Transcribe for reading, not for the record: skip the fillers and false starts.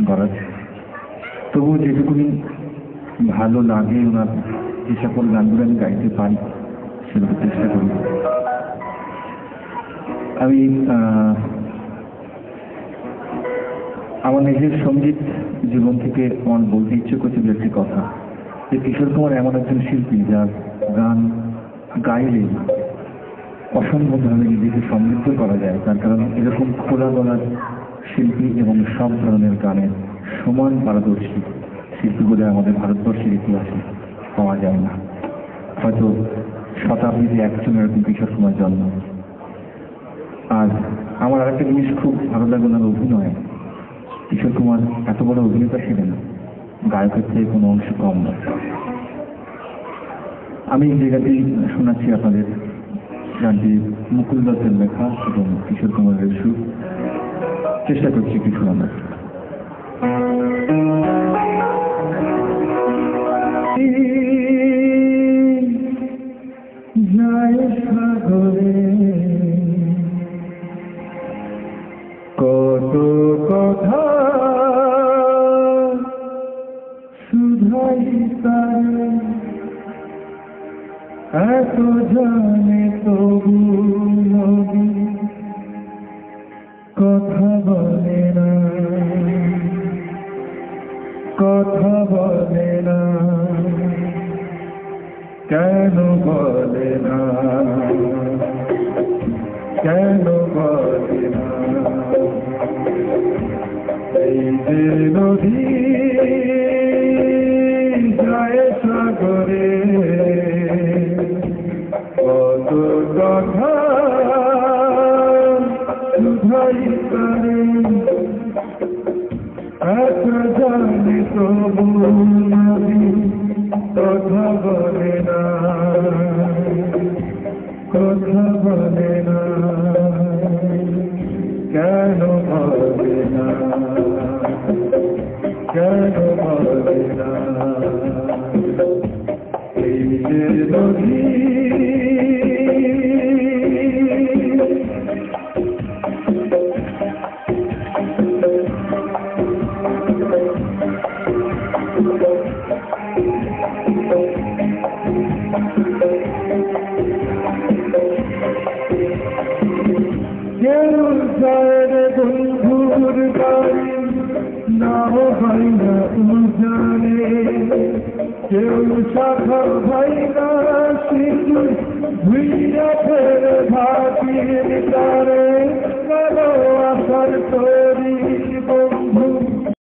গরাজ। তবুও যেটুকুনি ভালো লাগে ওনার যে সকল গানগুলো আমি গাইতে পারি সেগুলো চেষ্টা করি। আমি আমার নিজের সঙ্গীত জীবন থেকে আমার বলতে ইচ্ছে করছিল একটি কথা, যে কিশোর কুমার এমন একজন শিল্পী যার গান গাইলে অসম্ভবভাবে নিজেকে সমৃদ্ধ করা যায়। তার কারণ এরকম খোলা গলার শিল্পী এবং সব ধরনের গানের সমান পারদর্শী শিল্পী বলে আমাদের ভারতবর্ষের ইতিহাসে পাওয়া যায় না। হয়তো শতাব্দীতে একজন এরকম কিশোর কুমার জন্ম। আর আমার আরেকটা জিনিস খুব ভালো লাগে ওনার অভিনয়। কিশোর কুমার এত বড় অভিনেতা ছিলেন, গায়কের থেকে কোনো অংশ কম নয়। আমি এই জায়গাতেই শোনাচ্ছি আপনাদের গানটি মুকুল দত্তের লেখা এবং কিশোর কুমারের সুর। চেষ্টা করছি কিছু আমরা। কত কথা শুধাই তারে, এত জানে তবু নবী কথা বলে না, কথা বলে না, কেন বলে না, কেন বলে না। এই যে নদী যায় সাগরে, কত কথা শুধাই তারে, এত জানে তবু নবী কথা বলে না, কথা বলে না, কেন বলে না, কেন বলে না। এই যে নদী বন্ধুর বাড়ি নাও ভাই না জানে, কেউ শাখা ভাই না শিশু ভুইয়া ফের ভাবির তারে, কালো আসার তো